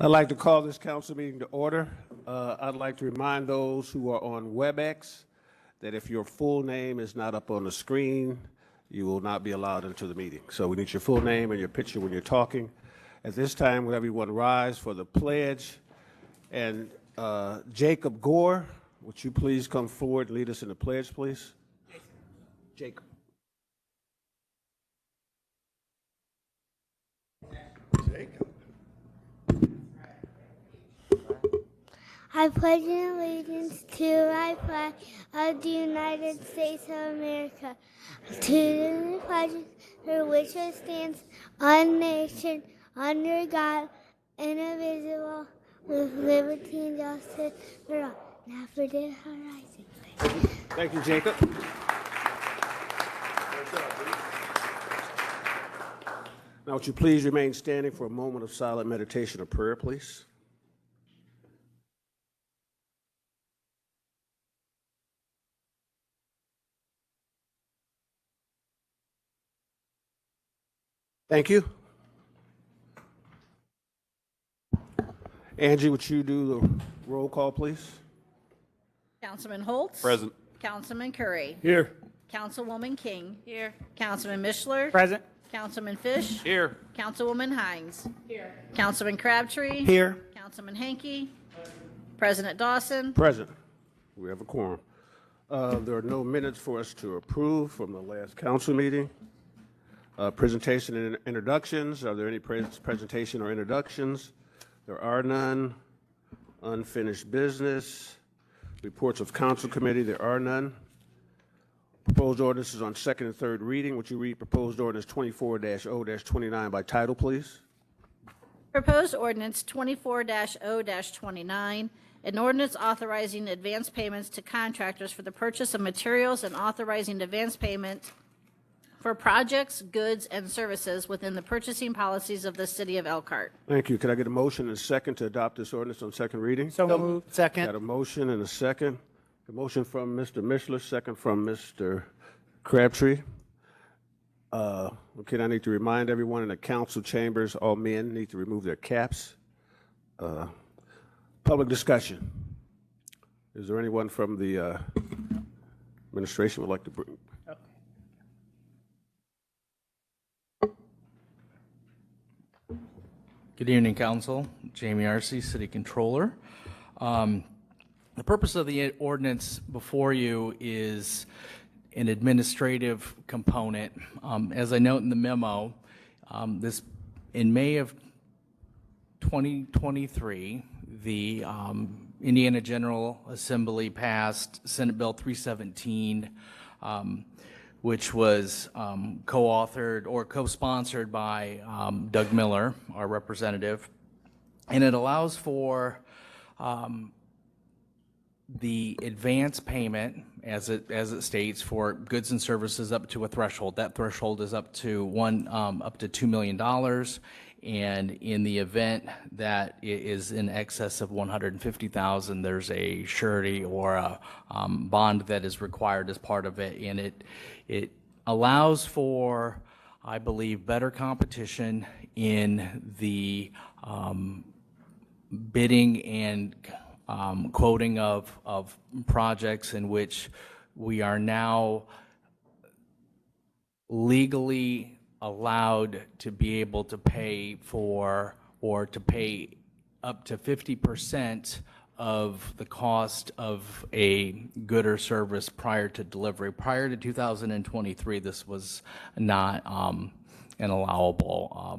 I'd like to call this council meeting to order. I'd like to remind those who are on WebEx that if your full name is not up on the screen, you will not be allowed into the meeting. So we need your full name and your picture when you're talking. At this time, would everyone rise for the pledge? And Jacob Gore, would you please come forward and lead us in the pledge, please? Jacob. Jacob. I pledge allegiance to the flag of the United States of America, to the republic for which it stands, one nation, under God, indivisible, with liberty and justice for all. Now for the horizon. Thank you, Jacob. Now, would you please remain standing for a moment of silent meditation or prayer, please? Thank you. Angie, would you do the roll call, please? Councilman Holtz. Present. Councilman Curry. Here. Councilwoman King. Here. Councilman Mishler. Present. Councilman Fish. Here. Councilwoman Hines. Here. Councilman Crabtree. Here. Councilman Hankey. President Dawson. Present. We have a quorum. There are no minutes for us to approve from the last council meeting. Presentation and introductions. Are there any presentation or introductions? There are none. Unfinished business. Reports of council committee. There are none. Proposed ordinance is on second and third reading. Would you read proposed ordinance 24-0-29 by title, please? Proposed ordinance 24-0-29, an ordinance authorizing advance payments to contractors for the purchase of materials and authorizing advance payment for projects, goods, and services within the purchasing policies of the city of Elkhart. Thank you. Could I get a motion and a second to adopt this ordinance on second reading? So moved. Second. Got a motion and a second. A motion from Mr. Mishler, second from Mr. Crabtree. Okay, I need to remind everyone in the council chambers, all men need to remove their caps. Public discussion. Is there anyone from the administration would like to bring? Good evening, Council. Jamie Arcee, City Controller. The purpose of the ordinance before you is an administrative component. As I note in the memo, in May of 2023, the Indiana General Assembly passed Senate Bill 317, which was co-authored or co-sponsored by Doug Miller, our representative, and it allows for the advance payment, as it states, for goods and services up to a threshold. That threshold is up to $2 million, and in the event that it is in excess of $150,000, there's a surety or a bond that is required as part of it, and it allows for, I believe, better competition in the bidding and quoting of projects in which we are now legally allowed to be able to pay for or to pay up to 50% of the cost of a good or service prior to delivery. Prior to 2023, this was not an allowable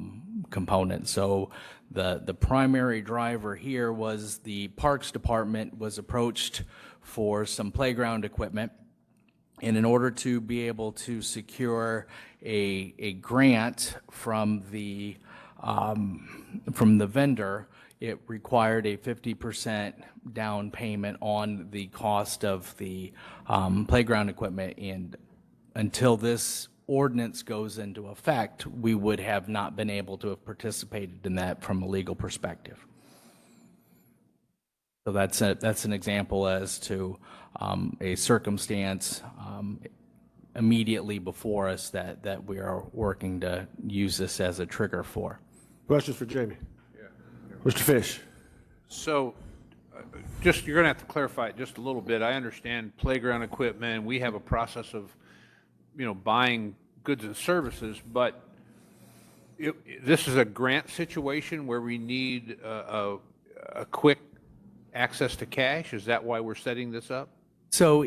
component. So the primary driver here was the Parks Department was approached for some playground equipment, and in order to be able to secure a grant from the vendor, it required a 50% down payment on the cost of the playground equipment, and until this ordinance goes into effect, we would have not been able to have participated in that from a legal perspective. So that's an example as to a circumstance immediately before us that we are working to use this as a trigger for. Questions for Jamie? Mr. Fish. So, just, you're going to have to clarify it just a little bit. I understand playground equipment, we have a process of, buying goods and services, but this is a grant situation where we need a quick access to cash? Is that why we're setting this up? So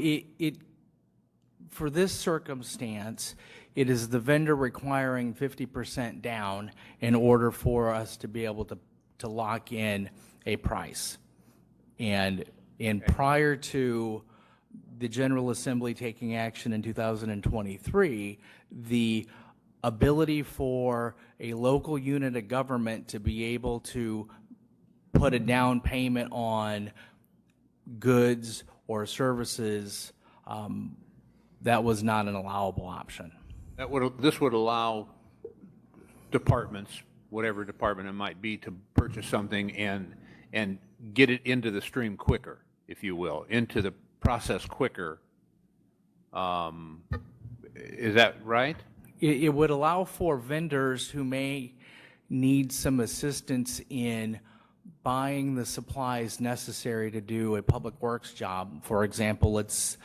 for this circumstance, it is the vendor requiring 50% down in order for us to be able to lock in a price. And prior to the General Assembly taking action in 2023, the ability for a local unit of government to be able to put a down payment on goods or services, that was not an allowable option. This would allow departments, whatever department it might be, to purchase something and get it into the stream quicker, if you will, into the process quicker. Is that right? It would allow for vendors who may need some assistance in buying the supplies necessary to do a public works job. For example, let's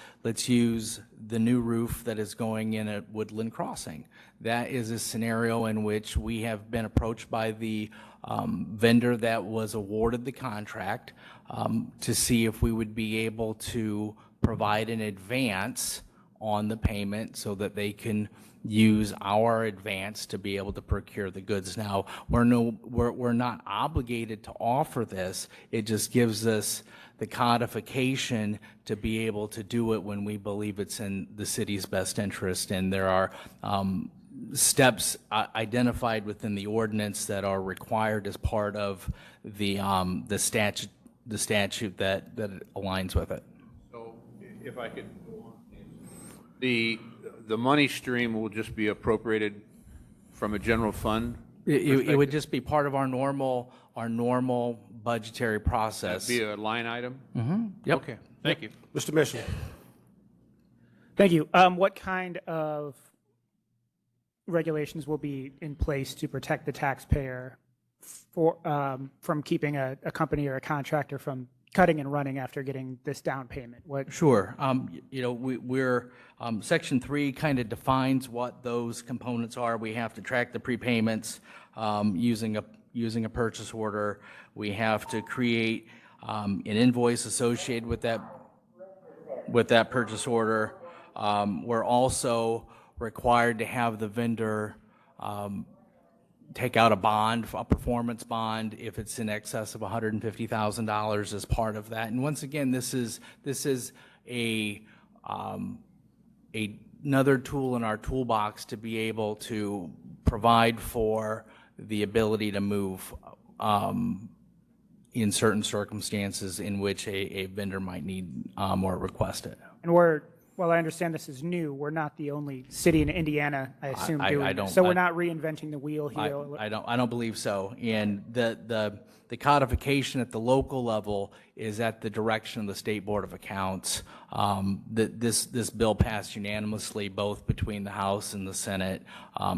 use the new roof that is going in at Woodland Crossing. That is a scenario in which we have been approached by the vendor that was awarded the contract to see if we would be able to provide an advance on the payment so that they can use our advance to be able to procure the goods. Now, we're not obligated to offer this. It just gives us the codification to be able to do it when we believe it's in the city's best interest. And there are steps identified within the ordinance that are required as part of the statute that aligns with it. So, if I could go on, the money stream will just be appropriated from a general fund? It would just be part of our normal budgetary process. That'd be a line item? Mm-hmm. Yep. Okay, thank you. Mr. Mitchell. Thank you. What kind of regulations will be in place to protect the taxpayer from keeping a company or a contractor from cutting and running after getting this down payment? Sure. We're Section 3 kind of defines what those components are. We have to track the prepayments using a purchase order. We have to create an invoice associated with that purchase order. We're also required to have the vendor take out a bond, a performance bond, if it's in excess of $150,000 as part of that. And once again, this is another tool in our toolbox to be able to provide for the ability to move in certain circumstances in which a vendor might need or request it. And well, I understand this is new. We're not the only city in Indiana, I assume, doing this. So we're not reinventing the wheel here. I don't believe so. And the codification at the local level is at the direction of the State Board of Accounts. This bill passed unanimously both between the House and the Senate.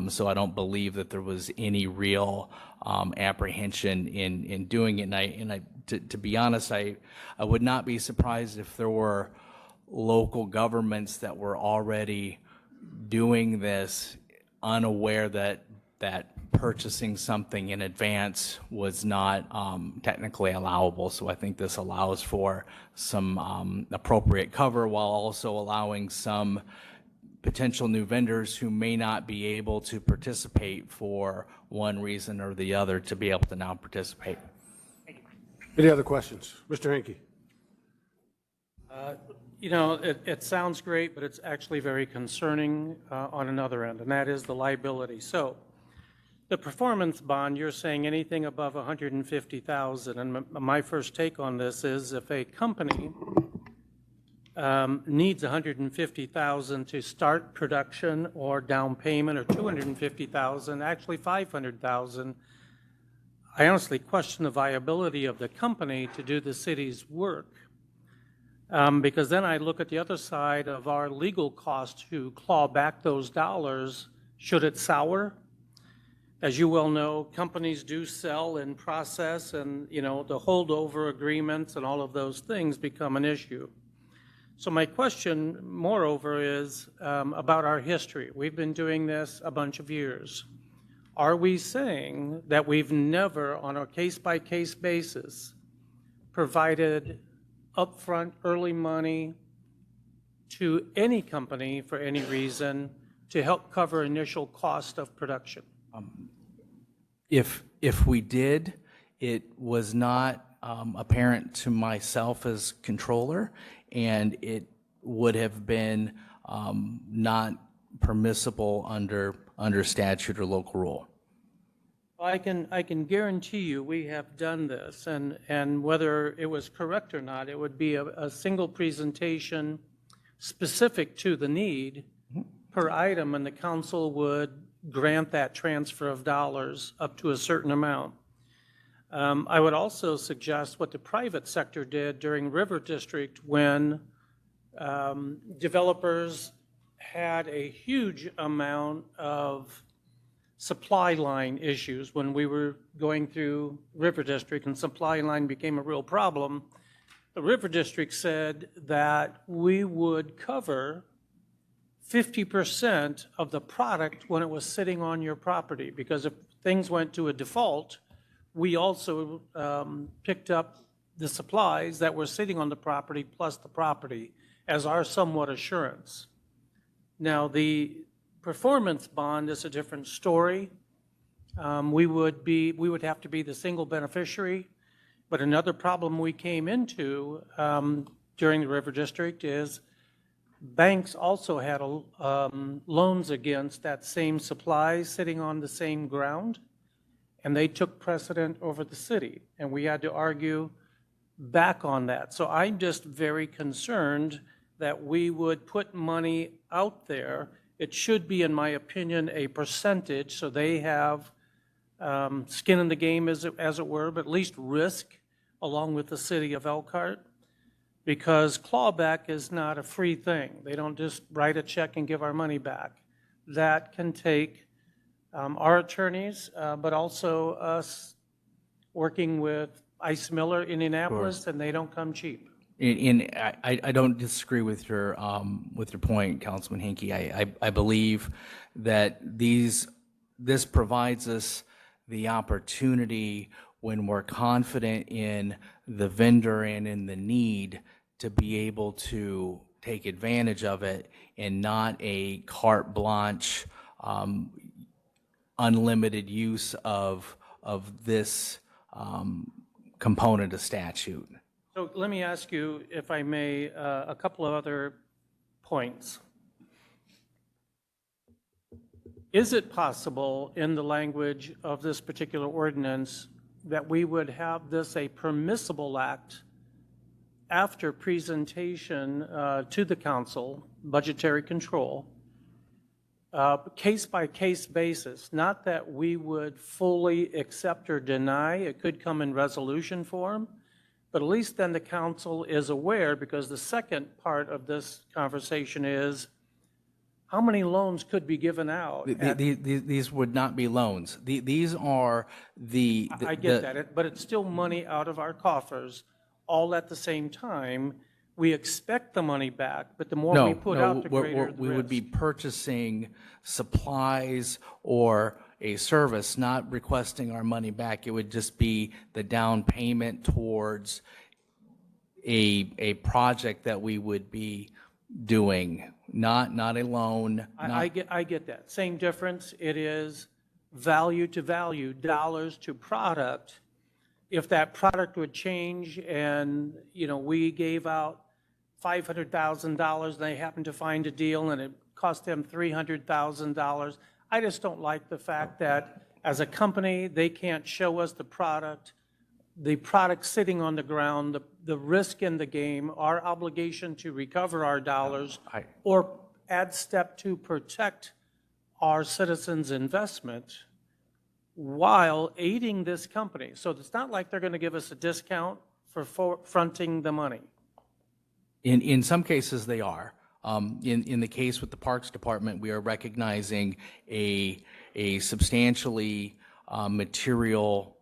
So I don't believe that there was any real apprehension in doing it. And to be honest, I would not be surprised if there were local governments that were already doing this unaware that purchasing something in advance was not technically allowable. So I think this allows for some appropriate cover while also allowing some potential new vendors who may not be able to participate for one reason or the other to be able to now participate. Any other questions? Mr. Henke. It sounds great, but it's actually very concerning on another end, and that is the liability. So the performance bond, you're saying anything above $150,000, and my first take on this is if a company needs $150,000 to start production or down payment, or $250,000, actually $500,000, I honestly question the viability of the company to do the city's work. Because then I look at the other side of our legal cost to claw back those dollars. Should it sour? as you well know, companies do sell and process, and, the holdover agreements and all of those things become an issue. So my question, moreover, is about our history. We've been doing this a bunch of years. Are we saying that we've never, on a case-by-case basis, provided upfront early money to any company for any reason to help cover initial cost of production? If we did, it was not apparent to myself as controller, and it would have been not permissible under statute or local rule. I can guarantee you we have done this, and whether it was correct or not, it would be a single presentation specific to the need per item, and the council would grant that transfer of dollars up to a certain amount. I would also suggest what the private sector did during River District when developers had a huge amount of supply line issues when we were going through River District and supply line became a real problem. The River District said that we would cover 50% of the product when it was sitting on your property, because if things went to a default, we also picked up the supplies that were sitting on the property plus the property as our somewhat assurance. Now, the performance bond is a different story. We would have to be the single beneficiary, but another problem we came into during the River District is banks also had loans against that same supply sitting on the same ground, and they took precedent over the city, and we had to argue back on that. So I'm just very concerned that we would put money out there. It should be, in my opinion, a percentage, so they have skin in the game, as it were, but at least risk along with the city of Elkhart, because clawback is not a free thing. They don't just write a check and give our money back. That can take our attorneys, but also us working with Ice Miller, Indianapolis, and they don't come cheap. I don't disagree with your point, Councilman Hinkie. I believe that this provides us the opportunity, when we're confident in the vendor and in the need, to be able to take advantage of it, and not a carte blanche, unlimited use of this component of statute. So let me ask you, if I may, a couple of other points. Is it possible in the language of this particular ordinance that we would have this a permissible act after presentation to the council, budgetary control, case-by-case basis, not that we would fully accept or deny, it could come in resolution form, but at least then the council is aware, because the second part of this conversation is how many loans could be given out? These would not be loans. These are I get that, but it's still money out of our coffers, all at the same time. We expect the money back, but the more we put out, the greater the risk. We would be purchasing supplies or a service, not requesting our money back. It would just be the down payment towards a project that we would be doing, not a loan. I get that. Same difference. It is value to value, dollars to product. If that product would change and, we gave out $500,000 and they happened to find a deal and it cost them $300,000, I just don't like the fact that as a company, they can't show us the product sitting on the ground, the risk in the game, our obligation to recover our dollars, or add step to protect our citizens' investment while aiding this company. So it's not like they're going to give us a discount for fronting the money. In some cases, they are. In the case with the Parks Department, we are recognizing a a substantially material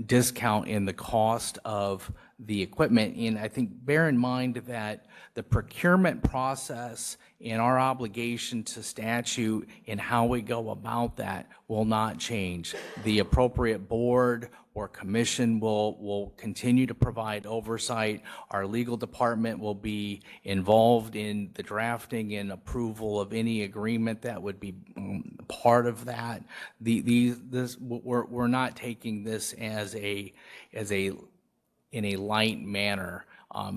discount in the cost of the equipment. And I think bear in mind that the procurement process and our obligation to statute and how we go about that will not change. The appropriate board or commission will continue to provide oversight. Our legal department will be involved in the drafting and approval of any agreement that would be part of that. We're not taking this as in a light manner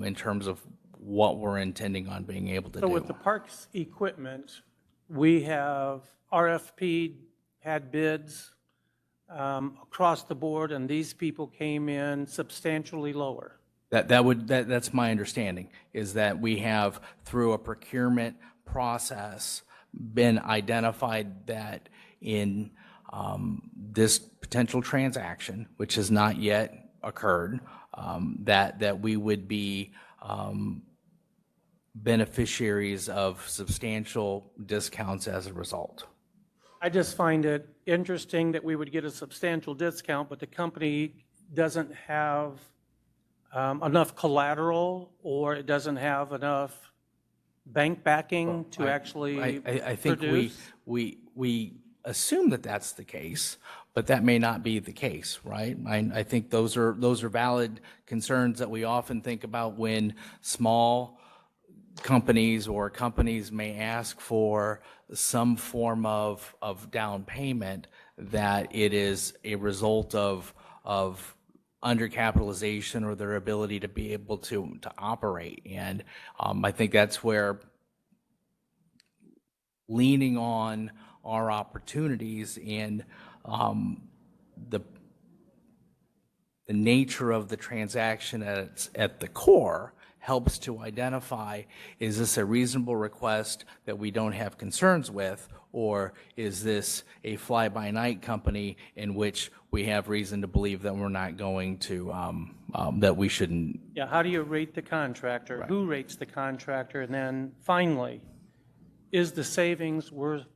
in terms of what we're intending on being able to do. So with the parks equipment, we have RFP, had bids across the board, and these people came in substantially lower. That's my understanding, is that we have, through a procurement process, been identified that in this potential transaction, which has not yet occurred, that we would be beneficiaries of substantial discounts as a result. I just find it interesting that we would get a substantial discount, but the company doesn't have enough collateral, or it doesn't have enough bank backing to actually I think produce. we assume that that's the case, but that may not be the case, right? I think those are valid concerns that we often think about when small companies or companies may ask for some form of down payment, that it is a result of undercapitalization or their ability to be able to operate. And I think that's where leaning on our opportunities and the nature of the transaction at the core helps to identify, is this a reasonable request that we don't have concerns with, or is this a fly-by-night company in which we have reason to believe that we're not going to, that we shouldn't. Yeah, how do you rate the contractor? Right. Who rates the contractor? And then finally, is the savings worth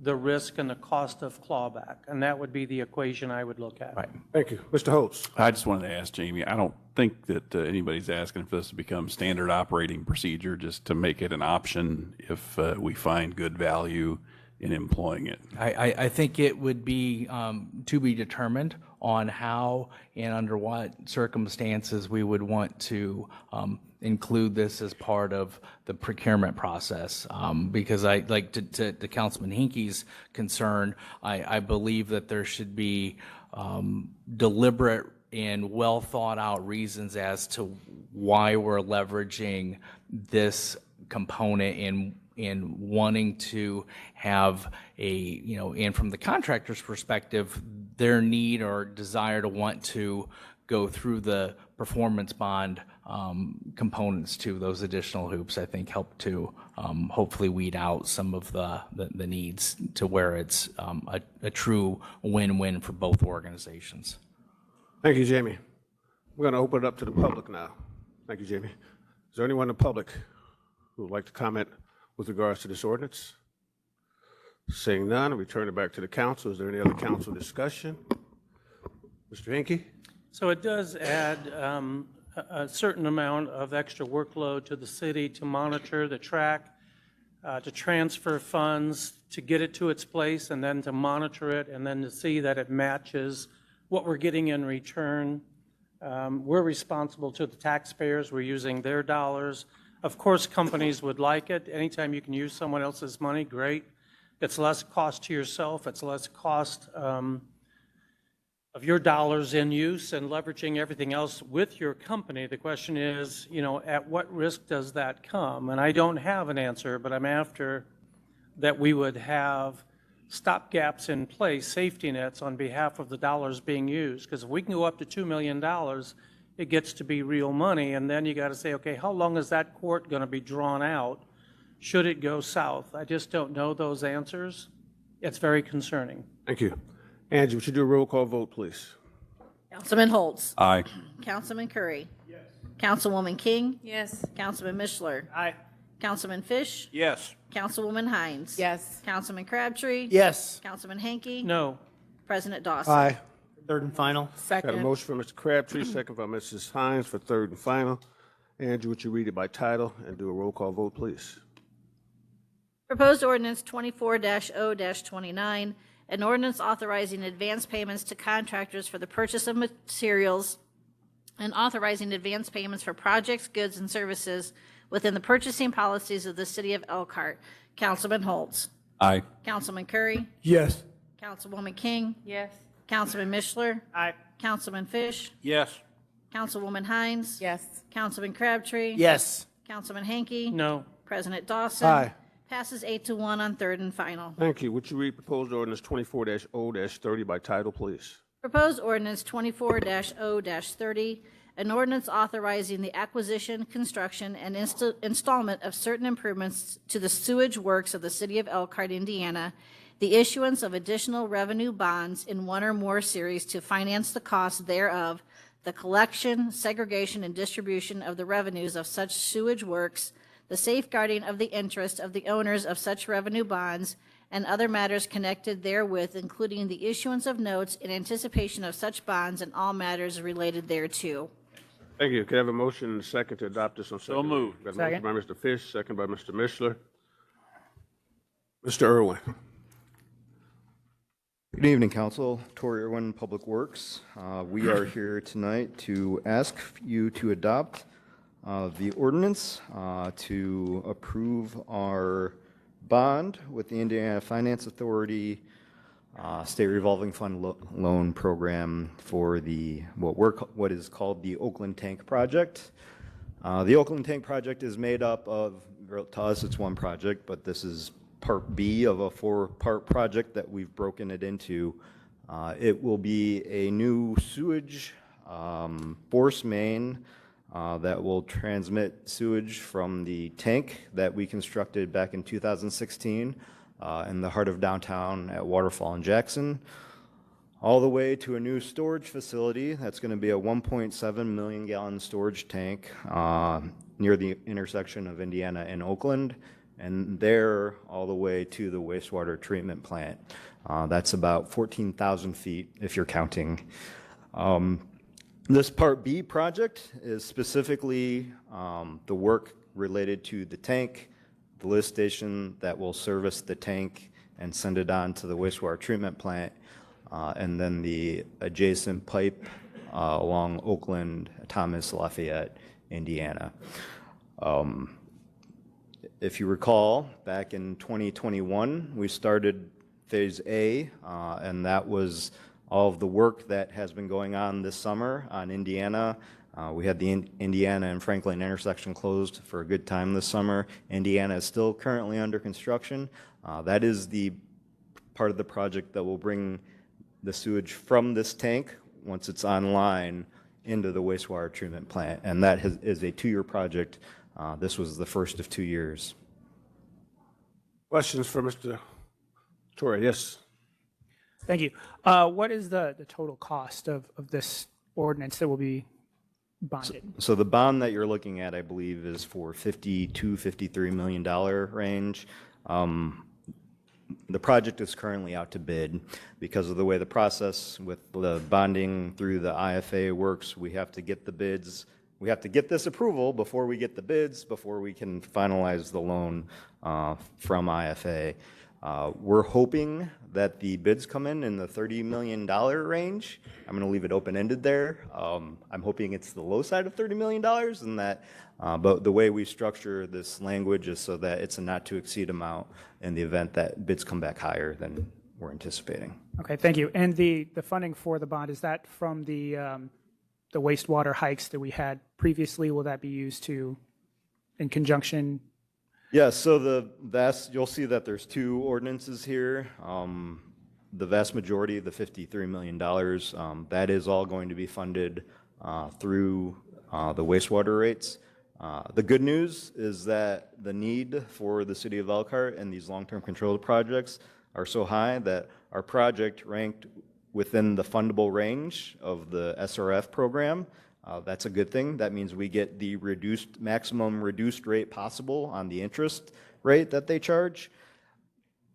the risk and the cost of clawback? And that would be the equation I would look at. Right. Thank you. Mr. Holtz. I just wanted to ask Jamie, I don't think that anybody's asking for this to become standard operating procedure, just to make it an option if we find good value in employing it. I think it would be to be determined on how and under what circumstances we would want to include this as part of the procurement process. Because I like to Councilman Hinkey's concern, I believe that there should be deliberate and well thought out reasons as to why we're leveraging this component in wanting to have and from the contractor's perspective, their need or desire to want to go through the performance bond components to those additional hoops, I think help to hopefully weed out some of the needs to where it's a true win-win for both organizations. Thank you, Jamie. We're going to open it up to the public now. Thank you, Jamie. Is there anyone in the public who would like to comment with regards to this ordinance? Seeing none, we turn it back to the council. Is there any other council discussion? Mr. Hinkey? So it does add a certain amount of extra workload to the city to monitor the track, to transfer funds, to get it to its place, and then to monitor it, and then to see that it matches what we're getting in return. We're responsible to the taxpayers. We're using their dollars. Of course, companies would like it. Anytime you can use someone else's money, great. It's less cost to yourself. It's less cost of your dollars in use and leveraging everything else with your company. The question is, at what risk does that come? And I don't have an answer, but I'm after that we would have stopgaps in place, safety nets on behalf of the dollars being used. Because if we can go up to $2 million, it gets to be real money. And then you got to say, okay, how long is that court going to be drawn out? Should it go south? I just don't know those answers. It's very concerning. Thank you. Angie, would you do a roll call vote, please? Councilman Holtz. Aye. Councilman Curry. Yes. Councilwoman King. Yes. Councilman Mishler. Aye. Councilman Fish. Yes. Councilwoman Hines. Yes. Councilman Crabtree. Yes. Councilman Hanky. No. President Dawson. Aye. Third and final. Got a Second. motion from Mr. Crabtree, second by Mrs. Hines for third and final. Andrew, would you read it by title and do a roll call vote, please? Proposed ordinance 24-0-29, an ordinance authorizing advance payments to contractors for the purchase of materials and authorizing advance payments for projects, goods, and services within the purchasing policies of the city of Elkhart. Councilman Holtz. Aye. Councilman Curry. Yes. Councilwoman King. Yes. Councilman Mishler. Aye. Councilman Fish. Yes. Councilwoman Hines. Yes. Councilman Crabtree. Yes. Councilman Hanky. No. President Dawson. Aye. Passes 8-1 on third and final. Thank you. Would you read proposed ordinance 24-0-30 by title, please? Proposed ordinance 24-0-30, an ordinance authorizing the acquisition, construction, and installment of certain improvements to the sewage works of the city of Elkhart, Indiana, the issuance of additional revenue bonds in one or more series to finance the costs thereof, the collection, segregation, and distribution of the revenues of such sewage works, the safeguarding of the interest of the owners of such revenue bonds, and other matters connected therewith, including the issuance of notes in anticipation of such bonds and all matters related thereto. Thank you. Can I have a motion and a second to adopt this on second? So moved. Got a Second. motion by Mr. Fish, second by Mr. Mishler. Mr. Irwin. Good evening, Council. Tori Irwin, Public Works. We are here tonight to ask you to adopt the ordinance to approve our bond with the Indiana Finance Authority State Revolving Fund Loan Program for the what is called the Oakland Tank Project. The Oakland Tank Project is made up of, to us it's one project, but this is Part B of a 4-part project that we've broken it into. It will be a new sewage force main that will transmit sewage from the tank that we constructed back in 2016 in the heart of downtown at Waterfall in Jackson, all the way to a new storage facility that's going to be a 1.7 million gallon storage tank near the intersection of Indiana and Oakland, and there all the way to the wastewater treatment plant. That's about 14,000 feet if you're counting. This Part B project is specifically the work related to the tank, the lift station that will service the tank and send it on to the wastewater treatment plant, and then the adjacent pipe along Oakland, Thomas, Lafayette, Indiana. If you recall, back in 2021, we started Phase A, and that was all of the work that has been going on this summer on Indiana. We had the Indiana and Franklin intersection closed for a good time this summer. Indiana is still currently under construction. That is the part of the project that will bring the sewage from this tank, once it's online, into the wastewater treatment plant. And that is a 2-year project. This was the first of 2 years. Questions for Mr. Torre? Yes. Thank you. What is the total cost of this ordinance that will be bonded? So the bond that you're looking at, I believe, is for $52-53 million range. The project is currently out to bid. Because of the way the process with the bonding through the IFA works, we have to get the bids. We have to get this approval before we get the bids, before we can finalize the loan from IFA. We're hoping that the bids come in the $30 million range. I'm going to leave it open-ended there. I'm hoping it's the low side of $30 million, and that, but the way we structure this language is so that it's a not-to-exceed amount in the event that bids come back higher than we're anticipating. Okay, thank you. And the funding for the bond, is that from the wastewater hikes that we had previously? Will that be used to, in conjunction? Yeah, so you'll see that there's 2 ordinances here. The vast majority of the $53 million, that is all going to be funded through the wastewater rates. The good news is that the need for the city of Elkhart and these long-term control projects are so high that our project ranked within the fundable range of the SRF program. That's a good thing. That means we get the maximum reduced rate possible on the interest rate that they charge.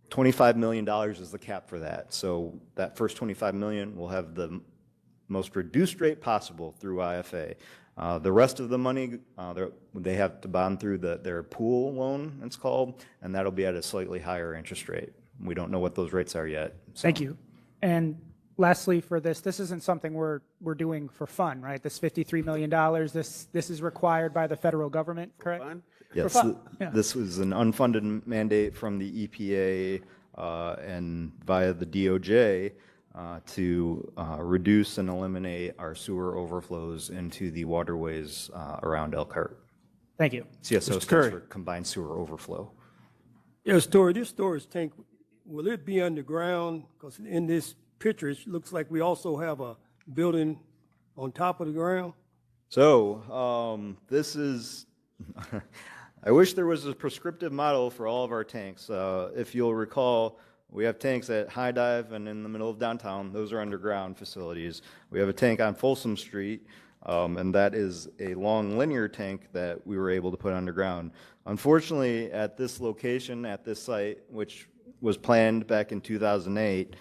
$25 million is the cap for that. So that first $25 million will have the most reduced rate possible through IFA. The rest of the money, they have to bond through their pool loan, it's called, and that'll be at a slightly higher interest rate. We don't know what those rates are yet. So. Thank you. And lastly, for this isn't something we're doing for fun, right? This $53 million, this is required by the federal government, correct? Fun? Yes, Yeah. this was an unfunded mandate from the EPA and via the DOJ to reduce and eliminate our sewer overflows into the waterways around Elkhart. Thank you. CSO stands for Combined Sewer Overflow. Yes, this storage tank, will it be underground? Because in this picture, it looks like we also have a building on top of the ground. So this is, I wish there was a prescriptive model for all of our tanks. If you'll recall, we have tanks at High Dive and in the middle of downtown. Those are underground facilities. We have a tank on Folsom Street, and that is a long linear tank that we were able to put underground. Unfortunately, at this location, at this site, which was planned back in 2008,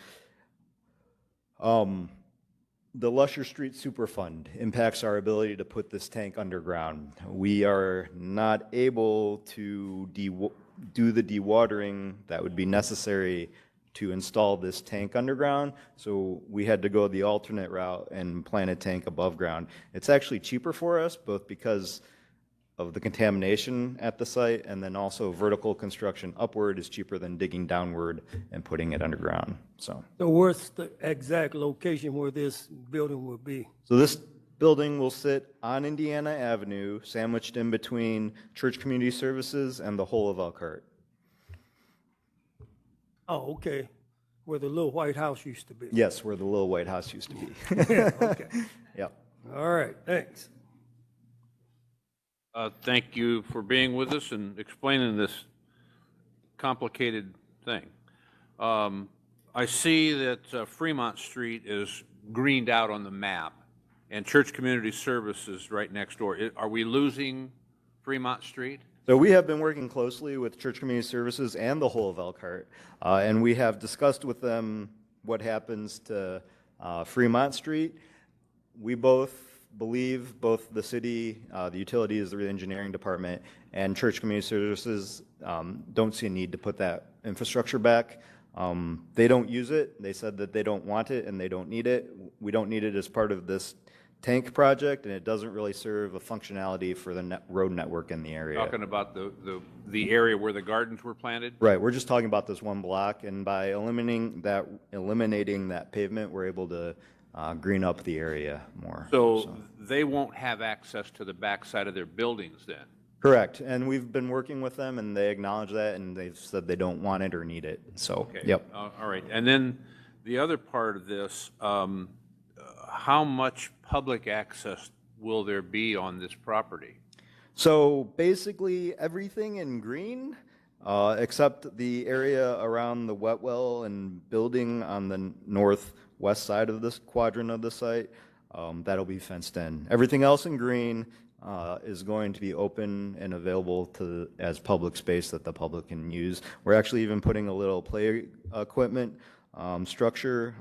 the Lusher Street Superfund impacts our ability to put this tank underground. We are not able to do the dewatering that would be necessary to install this tank underground, so we had to go the alternate route and plant a tank above ground. It's actually cheaper for us, both because of the contamination at the site, and then also vertical construction upward is cheaper than digging downward and putting it underground. So where's the exact location where this building will be? So this building will sit on Indiana Avenue, sandwiched in between Church Community Services and the whole of Elkhart. Oh, okay, where the little white house used to be. Yes, where the little white house used to be. Okay, Yep. all right, thanks. Thank you for being with us and explaining this complicated thing. I see that Fremont Street is greened out on the map, and Church Community Services right next door. Are we losing Fremont Street? So we have been working closely with Church Community Services and the whole of Elkhart, and we have discussed with them what happens to Fremont Street. We both believe, both the city, the utilities, the engineering department, and Church Community Services don't see a need to put that infrastructure back. They don't use it. They said that they don't want it and they don't need it. We don't need it as part of this tank project, and it doesn't really serve a functionality for the road network in the area. Talking about the area where the gardens were planted? Right, we're just talking about this one block, and by eliminating that pavement, we're able to green up the area more. So they won't have access to the backside of their buildings then? Correct, and we've been working with them, and they acknowledge that, and they've said they don't want it or need it, so, Okay. yep. All right. And then the other part of this, how much public access will there be on this property? So basically, everything in green, except the area around the wet well and building on the northwest side of this quadrant of the site, that'll be fenced in. Everything else in green is going to be open and available as public space that the public can use. We're actually even putting a little play equipment structure.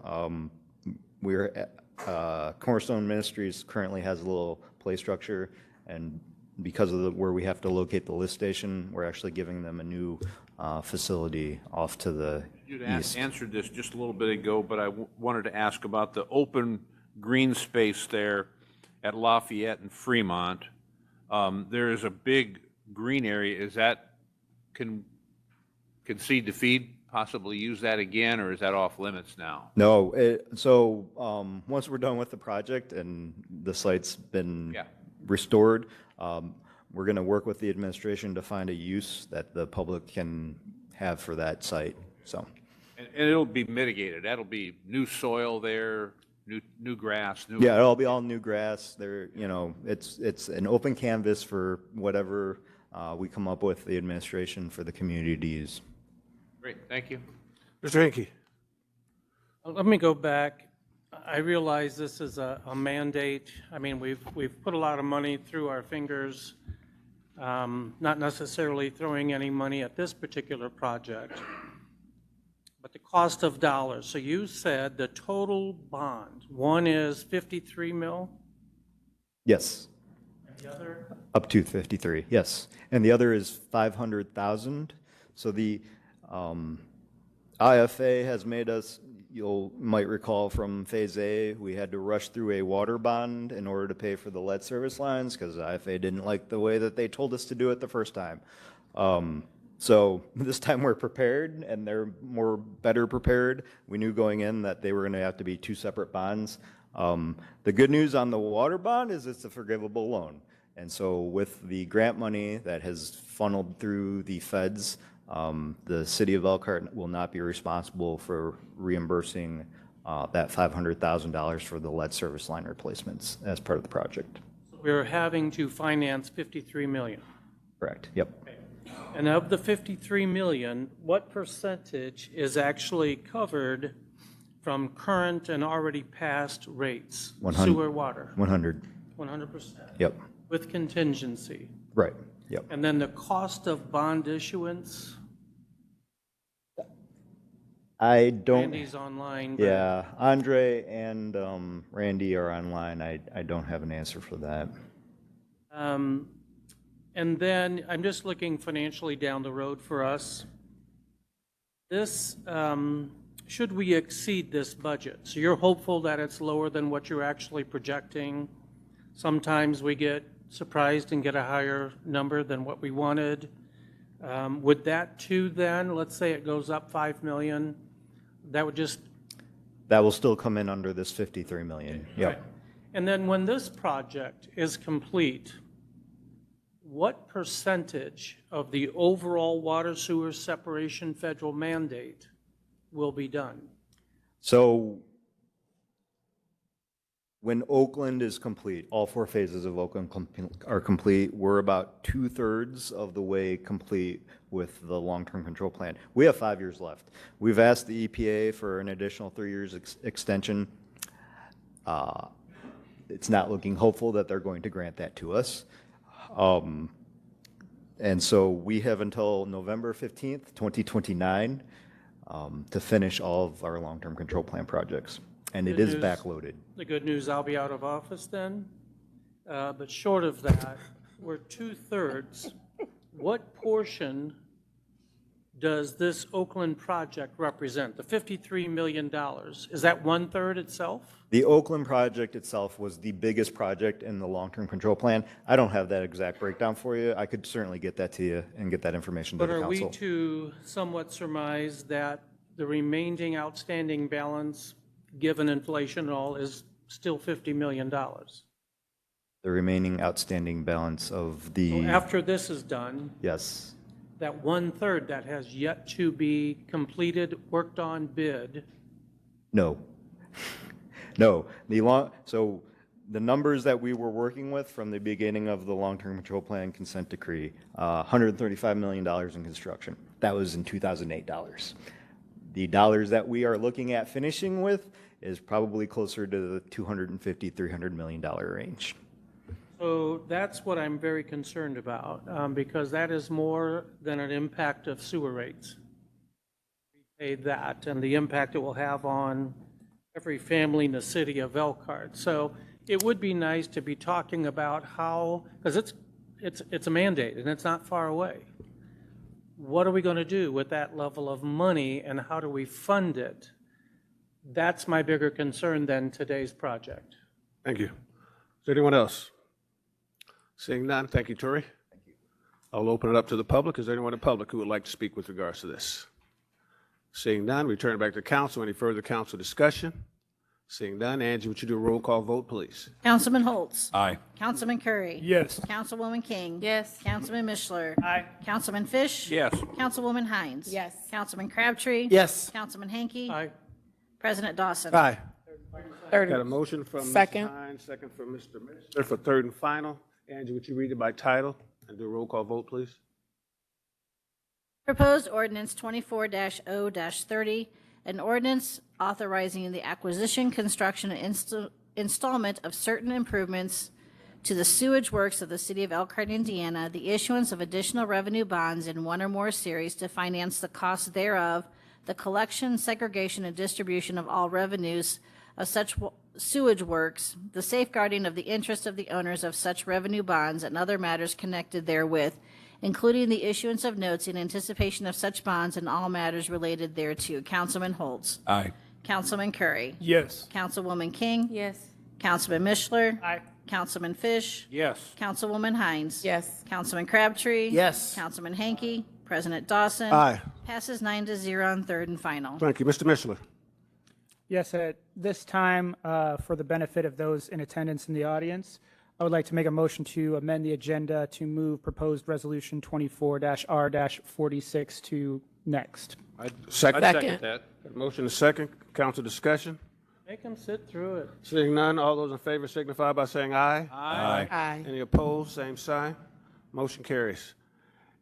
Cornerstone Ministries currently has a little play structure, and because of where we have to locate the lift station, we're actually giving them a new facility off to the east. You answered this just a little bit ago, but I wanted to ask about the open green space there at Lafayette and Fremont. There is a big green area. Is that, can Seed to Feed possibly use that again, or is that off limits now? No, once we're done with the project and the site's been restored, we're going to work with the administration to find a use that the public can have for that site. So, and it'll be mitigated. That'll be new soil there, new grass. Yeah, it'll be all new grass. There, it's an open canvas for whatever we come up with the administration for the community to use. Great, thank you. Mr. Hinkie. Let me go back. I realize this is a mandate. I mean, we've put a lot of money through our fingers, not necessarily throwing any money at this particular project, but the cost of dollars. So you said the total bond, one is 53 mil, Yes, and the other? up to 53, yes. And the other is 500,000. So the IFA has made us, might recall from Phase A, we had to rush through a water bond in order to pay for the lead service lines because IFA didn't like the way that they told us to do it the first time. So this time we're prepared, and they're better prepared. We knew going in that they were going to have to be two separate bonds. The good news on the water bond is it's a forgivable loan. And so with the grant money that has funneled through the feds, the city of Elkhart will not be responsible for reimbursing that $500,000 for the lead service line replacements as part of the project. We're having to finance 53 million. Correct, yep. And of the 53 million, what percentage is actually covered from current and already passed rates? 100. Sewer, water? 100, 100%? yep, With contingency? right, yep. And then the cost of bond issuance? I don't, Randy's online. but- yeah, Andre and Randy are online. I don't have an answer for that. And then I'm just looking financially down the road for us. This, should we exceed this budget? So you're hopeful that it's lower than what you're actually projecting? Sometimes we get surprised and get a higher number than what we wanted. Would that too then, let's say it goes up 5 million, that would just? That will still come in under this 53 million, yep. And then when this project is complete, what percentage of the overall water sewer separation federal mandate will be done? So when Oakland is complete, all 4 phases of Oakland are complete, we're about 2/3 of the way complete with the long-term control plan. We have 5 years left. We've asked the EPA for an additional 3 years extension. It's not looking hopeful that they're going to grant that to us. And so we have until November 15th, 2029 to finish all of our long-term control plan projects. And it Good is news. backloaded. The good news, I'll be out of office then. But short of that, we're 2/3. What portion does this Oakland project represent? The $53 million, is that 1/3 itself? The Oakland project itself was the biggest project in the long-term control plan. I don't have that exact breakdown for you. I could certainly get that to you and get that information to But the are we council. to somewhat surmise that the remaining outstanding balance, given inflation and all, is still $50 million? The remaining outstanding balance of the, So after this is done, yes, that 1/3 that has yet to be completed, worked on, bid, no. No, so the numbers that we were working with from the beginning of the long-term control plan consent decree, $135 million in construction. That was in 2008 dollars. The dollars that we are looking at finishing with is probably closer to the $250, $300 million range. So that's what I'm very concerned about, because that is more than an impact of sewer rates. We paid that, and the impact it will have on every family in the city of Elkhart. So it would be nice to be talking about how, because it's a mandate, and it's not far away. What are we going to do with that level of money, and how do we fund it? That's my bigger concern than today's project. Thank you. Is there anyone else? Seeing none, thank you, Tori. Thank you. I'll open it up to the public. Is there anyone in the public who would like to speak with regards to this? Seeing none, we turn back to council. Any further council discussion? Seeing none, Angie, would you do a roll call vote, please? Councilman Holtz. Aye. Councilman Curry. Yes. Councilwoman King. Yes. Councilman Mishler. Aye. Councilman Fish. Yes. Councilwoman Hines. Yes. Councilman Crabtree. Yes. Councilman Hanky. Aye. President Dawson. Aye. Third. Got a motion from Second. Ms. Hines, second from Mr. Minister for third and final. Angie, would you read it by title and do a roll call vote, please? Proposed ordinance 24-0-30, An ordinance authorizing the acquisition, construction, and installment of certain improvements to the sewage works of the city of Elkhart, Indiana, the issuance of additional revenue bonds in one or more series to finance the costs thereof, the collection, segregation, and distribution of all revenues of such sewage works, the safeguarding of the interest of the owners of such revenue bonds and other matters connected therewith, including the issuance of notes in anticipation of such bonds and all matters related thereto. Councilman Holtz. Aye. Councilman Curry. Yes. Councilwoman King. Yes. Councilman Mishler. Aye. Councilman Fish. Yes. Councilwoman Hines. Yes. Councilman Crabtree. Yes. Councilman Hanky. President Dawson. Aye. Passes 9-0 on third and final. Thank you. Mr. Mishler. Yes, at this time, for the benefit of those in attendance in the audience, I would like to make a motion to amend the agenda to move proposed resolution 24-R-46 to next. Second. I'd Second. second that. Motion is second. Council discussion. Make them sit through it. Seeing none, all those in favor signify by saying aye. Aye. Aye. Any opposed, same sign. Motion carries.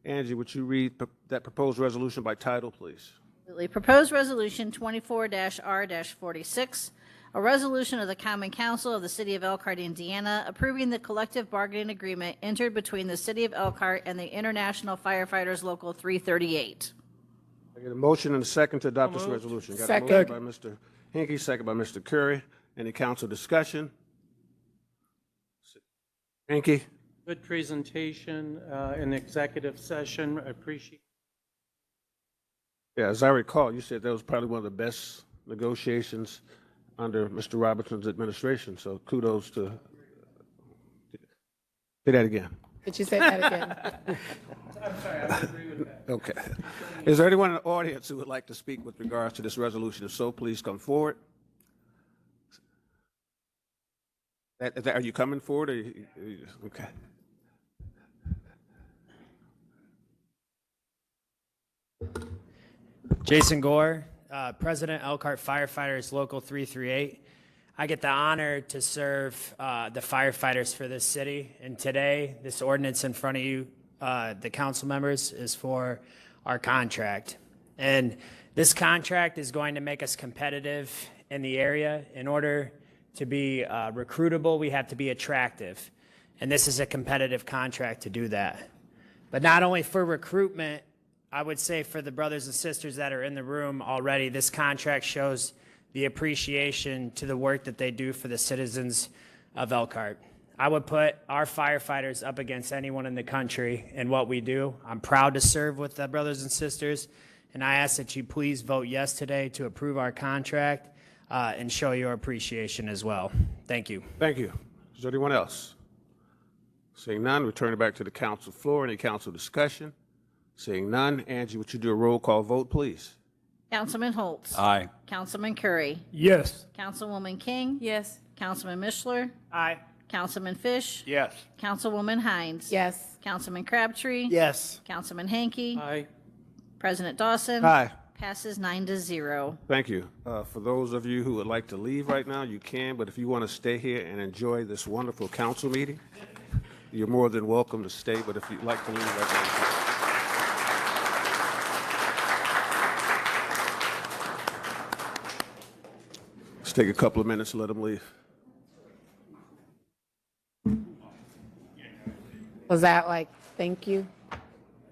Angie, would you read that proposed resolution by title, please? Absolutely. Proposed Resolution 24-R-46, a resolution of the Common Council of the City of Elkhart, Indiana, approving the collective bargaining agreement entered between the City of Elkhart and the International Firefighters Local 338. I get a motion and a second to adopt this resolution. Got a Second. motion by Mr. Hinkie, second by Mr. Curry. Any council discussion? Hinkie? Good presentation in executive session. I appreciate. Yeah, as I recall, you said that was probably one of the best negotiations under Mr. Robertson's administration, so kudos to. Say that again. Did you say that again? Okay. Is there anyone in the audience who would like to speak with regards to this resolution? If so, please come forward. Are you coming forward? Or okay. Jason Gore, President Elkhart Firefighters Local 338. I get the honor to serve the firefighters for this city, and today this ordinance in front of you, the council members, is for our contract. And this contract is going to make us competitive in the area. In order to be recruitable, we have to be attractive, and this is a competitive contract to do that. But not only for recruitment, I would say for the brothers and sisters that are in the room already, this contract shows the appreciation to the work that they do for the citizens of Elkhart. I would put our firefighters up against anyone in the country in what we do. I'm proud to serve with the brothers and sisters, and I ask that you please vote yes today to approve our contract and show your appreciation as well. Thank you. Thank you. Is there anyone else? Seeing none, return it back to the council floor. Any council discussion? Seeing none, Angie, would you do a roll call vote, please? Councilman Holtz. Aye. Councilman Curry. Yes. Councilwoman King. Yes. Councilman Mishler. Aye. Councilman Fish. Yes. Councilwoman Hines. Yes. Councilman Crabtree. Yes. Councilman Hanky. Aye. President Dawson. Aye. Passes 9-0. Thank you. For those of you who would like to leave right now, you can, but if you want to stay here and enjoy this wonderful council meeting, you're more than welcome to stay, but if you'd like to leave right now, let's take a couple of minutes and let them leave. Was that like, thank you?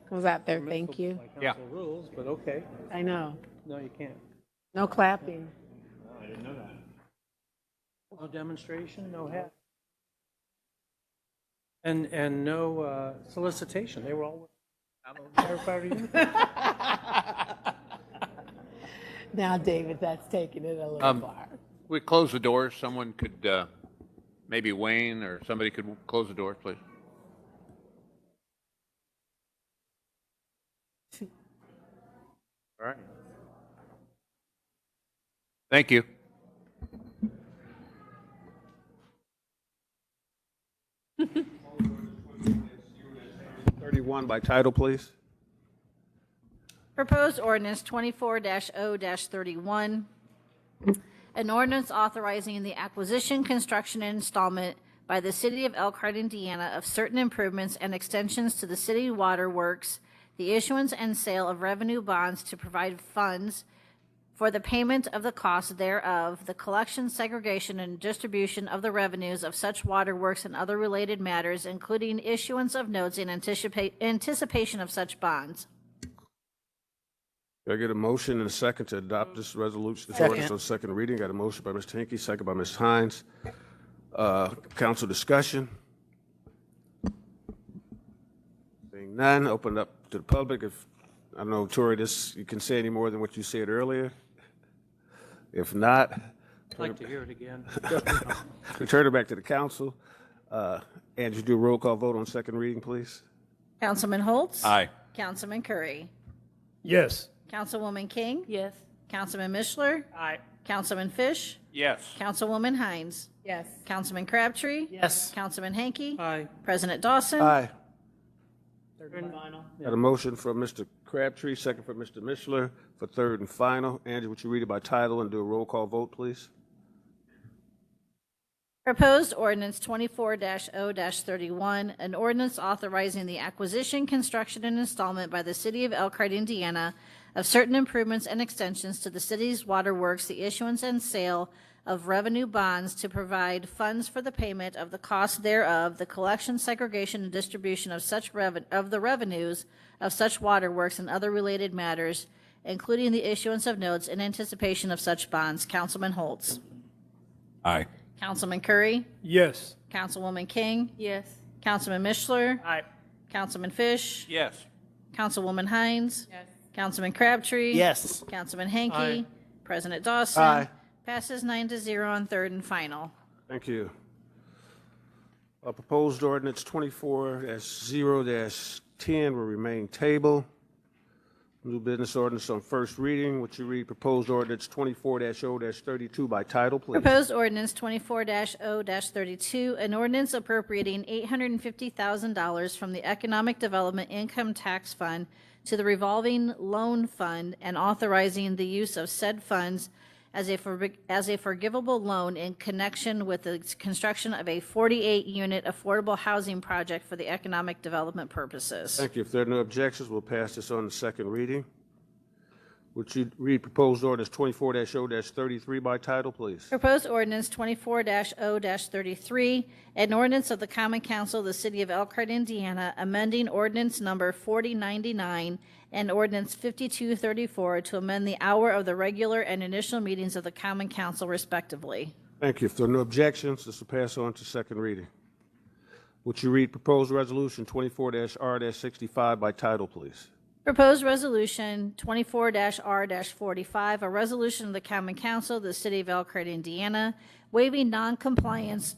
Was that their thank you? By Yeah. council rules, but okay. I know. No, you can't. No clapping. No demonstration, no hat. And no solicitation. They were all firefighter uniform. Now, David, that's taking it a little far. We close the doors. Someone could, maybe Wayne or somebody could close the door, please. All right. Thank you. One by title, please. Proposed ordinance 24-0-31, an ordinance authorizing the acquisition, construction, and installment by the City of Elkhart, Indiana, of certain improvements and extensions to the city water works, the issuance and sale of revenue bonds to provide funds for the payment of the cost thereof, the collection, segregation, and distribution of the revenues of such waterworks and other related matters, including issuance of notes in anticipation of such bonds. Do I get a motion and a second to adopt this resolution, this ordinance on second reading? Got a motion by Mr. Hinkey, second by Ms. Hines. Council discussion? Seeing none, open it up to the public. If, I don't know, Tori, you can say any more than what you said earlier? If not, I'd like to hear it again. we turn it back to the council. Andrew, do a roll call vote on second reading, please. Councilman Holtz? Aye. Councilman Curry? Yes. Councilwoman King? Yes. Councilman Mishler? Aye. Councilman Fish? Yes. Councilwoman Hines? Yes. Councilman Crabtree? Yes. Councilman Hanky? Aye. President Dawson? Aye. Third and final. Got a motion from Mr. Crabtree, second from Mr. Mishler for third and final. Andrew, would you read it by title and do a roll call vote, please? Proposed ordinance 24-0-31, an ordinance authorizing the acquisition, construction, and installment by the City of Elkhart, Indiana, of certain improvements and extensions to the city's waterworks, the issuance and sale of revenue bonds to provide funds for the payment of the cost thereof, the collection, segregation, and distribution of such of the revenues of such waterworks and other related matters, including the issuance of notes in anticipation of such bonds. Councilman Holtz. Aye. Councilman Curry. Yes. Councilwoman King. Yes. Councilman Mishler. Aye. Councilman Fish. Yes. Councilwoman Hines. Yes. Councilman Crabtree. Yes. Councilman Hanky. Aye. President Dawson. Aye. Passes 9-0 on third and final. Thank you. Proposed ordinance 24-0-10 will remain tabled. New business ordinance on first reading. Would you read proposed ordinance 24-0-32 by title, please? Proposed ordinance 24-0-32, an ordinance appropriating $850,000 from the Economic Development Income Tax Fund to the revolving loan fund and authorizing the use of said funds as a forgivable loan in connection with the construction of a 48-unit affordable housing project for the economic development purposes. Thank you. If there are no objections, we'll pass this on the second reading. Would you read proposed ordinance 24-0-33 by title, please? Proposed ordinance 24-0-33, an ordinance of the Common Council of the City of Elkhart, Indiana, amending ordinance number 4099 and ordinance 5234 to amend the hour of the regular and initial meetings of the Common Council respectively. Thank you. If there are no objections, this will pass on to second reading. Would you read proposed resolution 24-R-65 by title, please? Proposed resolution 24-R-45, a resolution of the Common Council of the City of Elkhart, Indiana, waiving noncompliance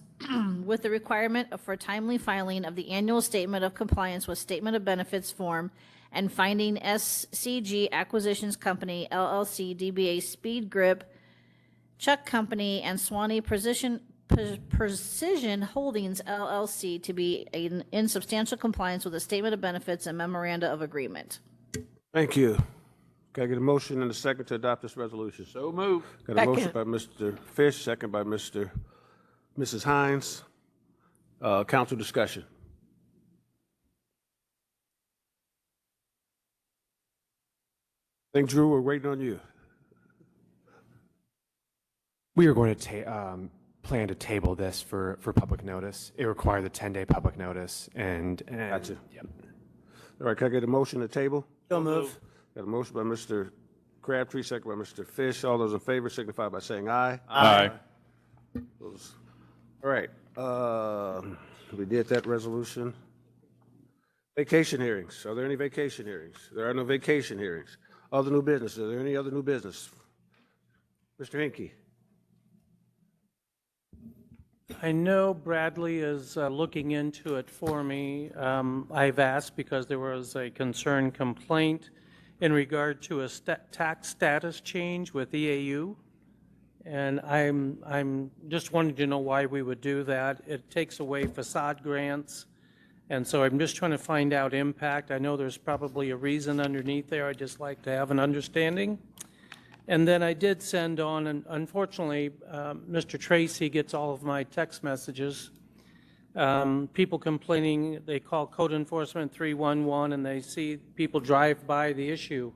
with the requirement for timely filing of the annual statement of compliance with Statement of Benefits form and finding SCG Acquisitions Company, LLC, DBA Speed Grip, Chuck Company, and Swanee Precision Holdings, LLC, to be in substantial compliance with the Statement of Benefits and Memoranda of Agreement. Thank you. Can I get a motion and a second to adopt this resolution? So move. Got a motion by Mr. Fish, second by Mrs. Hines. Council discussion. I think, Drew, we're waiting on you. We are going to plan to table this for public notice. It required the 10-day public notice, and Gotcha. Yep. All right, can I get a motion to table? So move. Got a motion by Mr. Crabtree, second by Mr. Fish. All those in favor signify by saying aye. Aye. Those- All right, we did that resolution. Vacation hearings. Are there any vacation hearings? There are no vacation hearings. Other new business. Are there any other new business? Mr. Hinkie. I know Bradley is looking into it for me. I've asked because there was a concern complaint in regard to a tax status change with EAU. And I'm just wanting to know why we would do that. It takes away facade grants. And so I'm just trying to find out impact. I know there's probably a reason underneath there. I'd just like to have an understanding. And then I did send on, and unfortunately, Mr. Tracy gets all of my text messages. People complaining, they call code enforcement 311 and they see people drive by the issue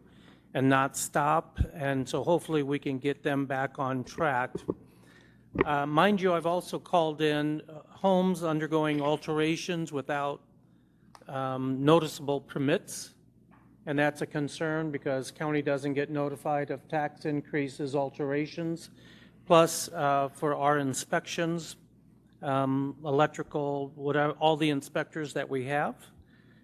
and not stop. And so hopefully we can get them back on track. Mind you, I've also called in homes undergoing alterations without noticeable permits. And that's a concern because county doesn't get notified of tax increases, alterations. Plus, for our inspections, electrical, whatever, all the inspectors that we have,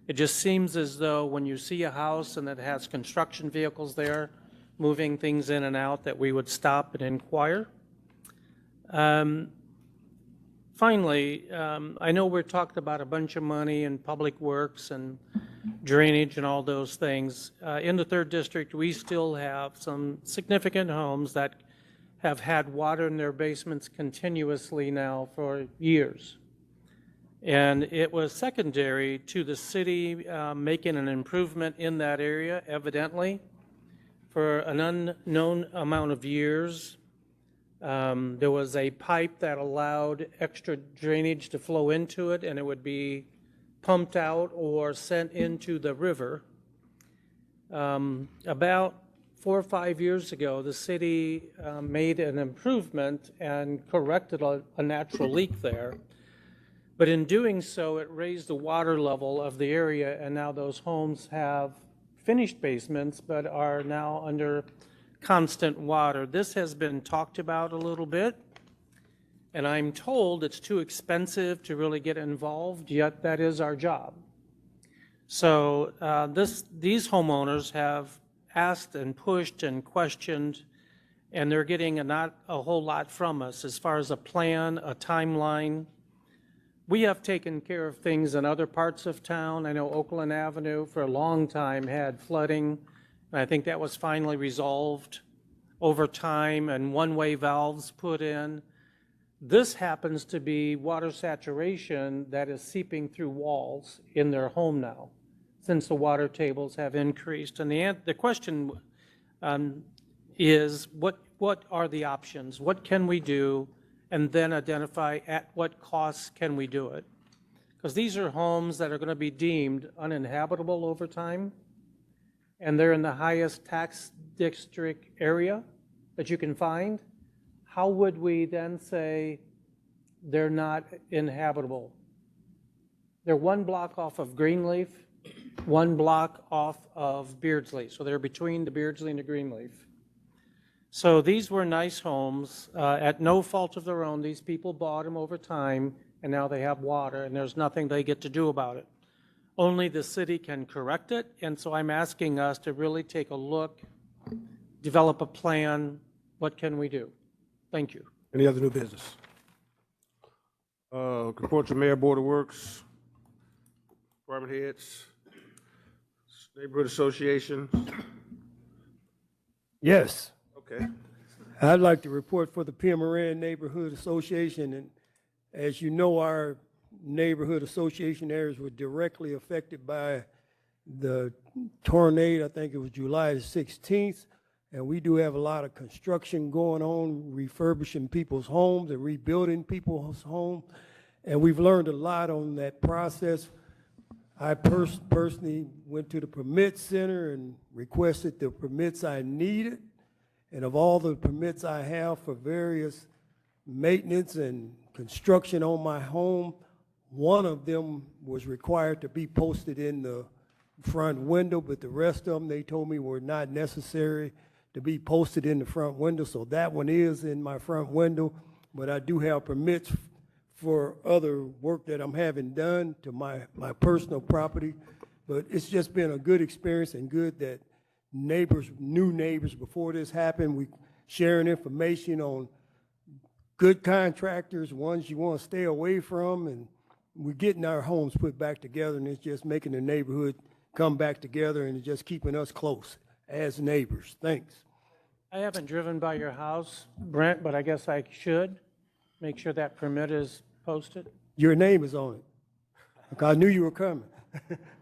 it just seems as though when you see a house and it has construction vehicles there, moving things in and out, that we would stop and inquire. Finally, I know we're talking about a bunch of money in public works and drainage and all those things. In the 3rd District, we still have some significant homes that have had water in their basements continuously now for years. And it was secondary to the city making an improvement in that area, evidently, for an unknown amount of years. There was a pipe that allowed extra drainage to flow into it, and it would be pumped out or sent into the river. About 4 or 5 years ago, the city made an improvement and corrected a natural leak there. But in doing so, it raised the water level of the area, and now those homes have finished basements but are now under constant water. This has been talked about a little bit, and I'm told it's too expensive to really get involved, yet that is our job. So these homeowners have asked and pushed and questioned, and they're getting not a whole lot from us as far as a plan, a timeline. We have taken care of things in other parts of town. I know Oakland Avenue for a long time had flooding, and I think that was finally resolved over time and one-way valves put in. This happens to be water saturation that is seeping through walls in their home now, since the water tables have increased. And the question is, what are the options? What can we do? And then identify at what costs can we do it. Because these are homes that are going to be deemed uninhabitable over time, and they're in the highest tax district area that you can find. How would we then say they're not inhabitable? They're 1 block off of Greenleaf, 1 block off of Beardsley. So they're between the Beardsley and the Greenleaf. So these were nice homes. At no fault of their own, these people bought them over time, and now they have water, and there's nothing they get to do about it. Only the city can correct it, and so I'm asking us to really take a look, develop a plan. What can we do? Thank you. Any other new business? Report to Mayor, Board of Works, department heads, neighborhood association. Yes. Okay. I'd like to report for the Pierre Moran Neighborhood Association, and as you know, our neighborhood association areas were directly affected by the tornado. I think it was July the 16th, and we do have a lot of construction going on, refurbishing people's homes and rebuilding people's homes, and we've learned a lot on that process. I personally went to the permit center and requested the permits I needed. And of all the permits I have for various maintenance and construction on my home, one of them was required to be posted in the front window, but the rest of them, they told me, were not necessary to be posted in the front window. So that one is in my front window, but I do have permits for other work that I'm having done to my personal property. But it's just been a good experience and good that neighbors, new neighbors, before this happened, we sharing information on good contractors, ones you want to stay away from, and we're getting our homes put back together, and it's just making the neighborhood come back together, and it's just keeping us close as neighbors. Thanks. I haven't driven by your house, Brent, but I guess I should make sure that permit is posted. Your name is on it, because I knew you were coming.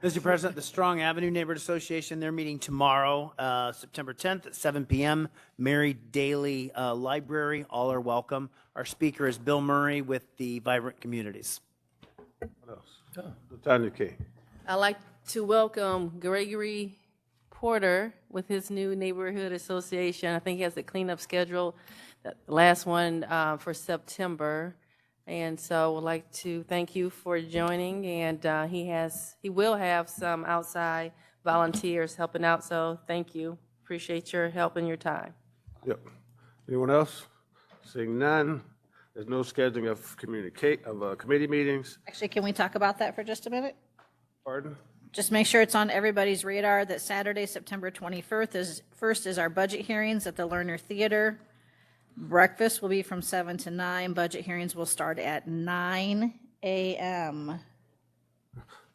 Mr. President, the Strong Avenue Neighborhood Association, they're meeting tomorrow, September 10th at 7 p.m. Mary Daly Library. All are welcome. Our speaker is Bill Murray with the Vibrant Communities. What else? Tanya K. I'd like to welcome Gregory Porter with his new neighborhood association. I think he has a cleanup schedule, the last one for September. And so would like to thank you for joining, and he will have some outside volunteers helping out, so thank you. Appreciate your help and your time. Yep. Anyone else? Seeing none, there's no scheduling of committee meetings. Actually, can we talk about that for just a minute? Pardon? Just make sure it's on everybody's radar that Saturday, September 21st is our budget hearings at the Lerner Theater. Breakfast will be from 7 to 9. Budget hearings will start at 9 a.m.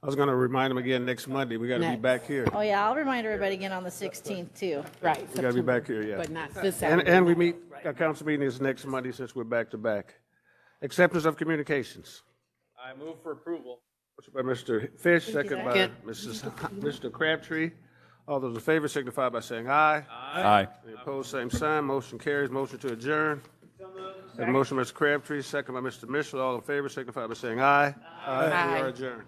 I was going to remind them again next Monday. We got to be back here. Oh, yeah, I'll remind everybody again on the 16th, too. Right. We got to be back here, yeah. But not this Saturday. And we meet, our council meeting is next Monday since we're back to back. Acceptance of communications. I move for approval. Motion by Mr. Fish, second by Mr. Crabtree. All those in favor signify by saying aye. Aye. Any opposed, same sign. Motion carries. Motion to adjourn. Have a motion, Mr. Crabtree, second by Mr. Mitchell. All in favor signify by saying aye. Aye. We are adjourned.